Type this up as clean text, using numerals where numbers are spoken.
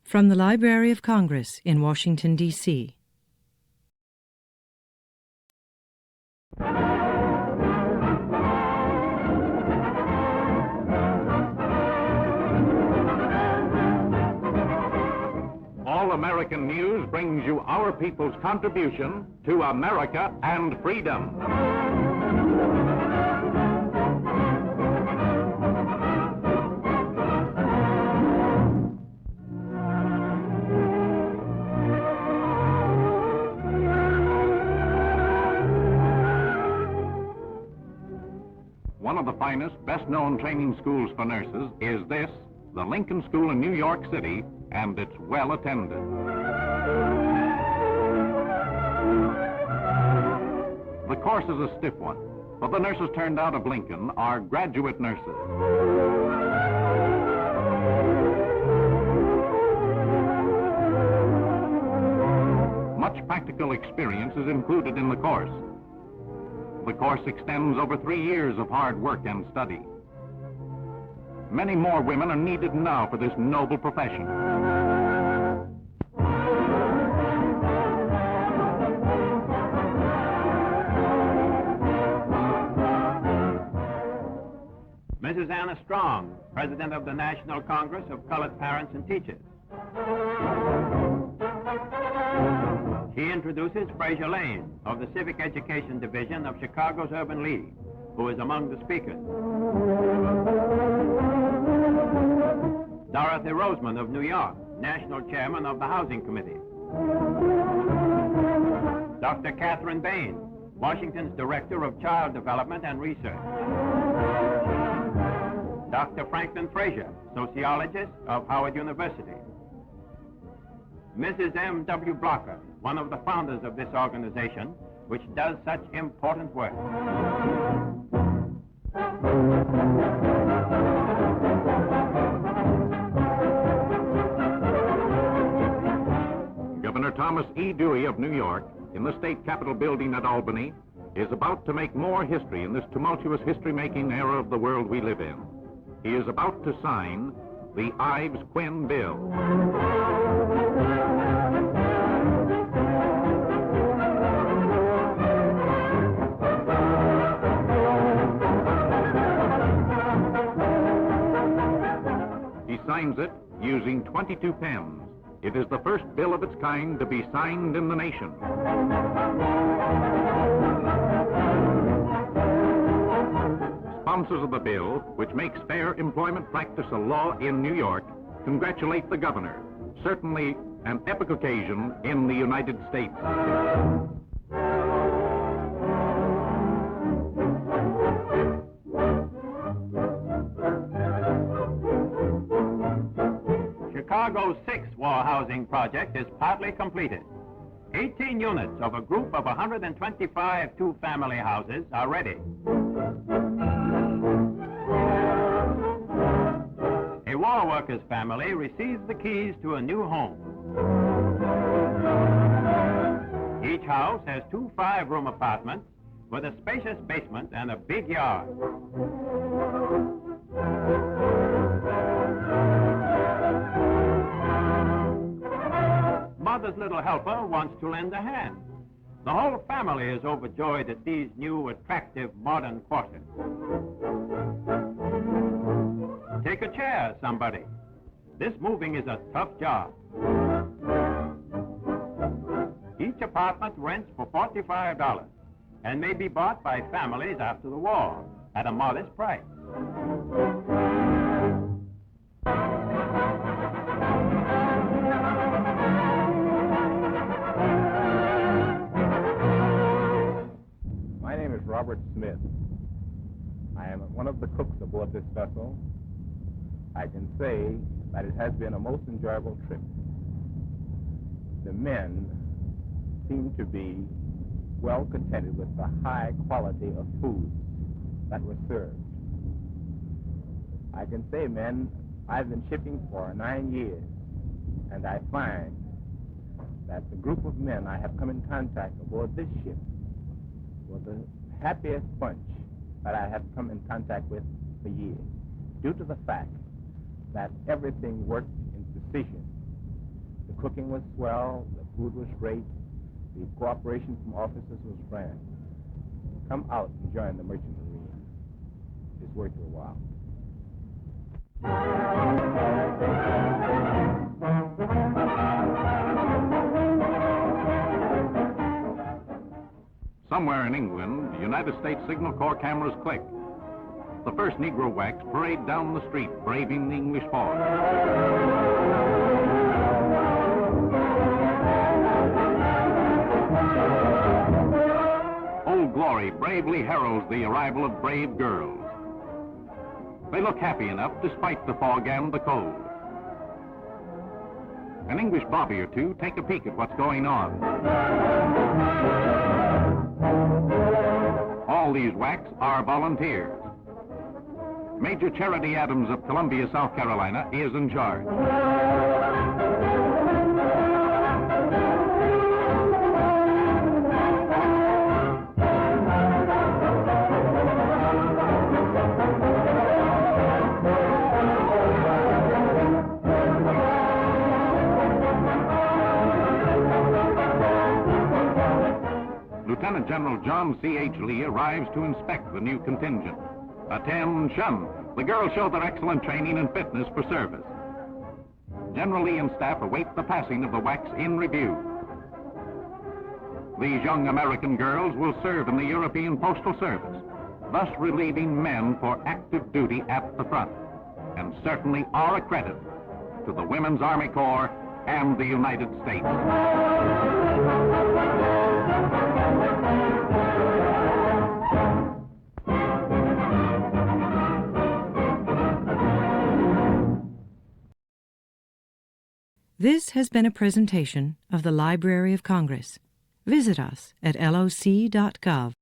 From the Library of Congress in Washington, D.C. All American News brings you our people's contribution to America and freedom. One of the finest, best-known training schools for nurses is this, the Lincoln School in New York City, and it's well attended. The course is a stiff one, but the nurses turned out of Lincoln are graduate nurses. Much practical experience is included in the course. The course extends over 3 years of hard work and study. Many more women are needed now for this noble profession. Mrs. Anna Strong, President of the National Congress of Colored Parents and Teachers. She introduces Fraser Lane of the Civic Education Division of Chicago's Urban League, who is among the speakers. Dorothy Roseman of New York, National Chairman of the Housing Committee. Dr. Catherine Bain, Washington's Director of Child Development and Research. Dr. Franklin Frazier, Sociologist of Howard University. Mrs. M.W. Blocker, one of the founders of this organization, which does such important work. Governor Thomas E. Dewey of New York, in the State Capitol building at Albany, is about to make more history in this tumultuous history-making era of the world we live in. He is about to sign the Ives-Quinn Bill. He signs it using 22 pens. It is the first bill of its kind to be signed in the nation. Sponsors of the bill, which makes fair employment practice a law in New York, congratulate the governor. Certainly an epic occasion in the United States. Chicago's 6th war housing project is partly completed. 18 units of a group of 125 two-family houses are ready. A war worker's family receives the keys to a new home. Each house has 2 5-room apartments with a spacious basement and a big yard. Mother's little helper wants to lend a hand. The whole family is overjoyed at these new, attractive, modern quarters. Take a chair, somebody. This moving is a tough job. Each apartment rents for $45 and may be bought by families after the war at a modest price. My name is Robert Smith. I am one of the cooks aboard this vessel. I can say that it has been a most enjoyable trip. The men seem to be well contented with the high quality of food that was served. I can say, men, I've been shipping for 9 years, and I find that the group of men I have come in contact aboard this ship were the happiest bunch that I have come in contact with for years, due to the fact that everything worked in precision cooking was swell, the food was great, the cooperation from officers was grand. Come out and join the Merchant Marine. It's worth your while. Somewhere in England, United States Signal Corps cameras click. The first Negro whacks parade down the street, braving the English fog. Old Glory bravely heralds the arrival of brave girls. They look happy enough despite the fog and the cold. An English bobby or two take a peek at what's going on. All these whacks are volunteers. Major Charity Adams of Columbia, South Carolina, is in charge. Lieutenant General John C.H. Lee arrives to inspect the new contingent. Attention! The girls show their excellent training and fitness for service. General Lee and staff await the passing of the wax in review. These young American girls will serve in the European Postal Service, thus relieving men for active duty at the front, and certainly are a credit to the Women's Army Corps and the United States. This has been a presentation of the Library of Congress. Visit us at loc.gov.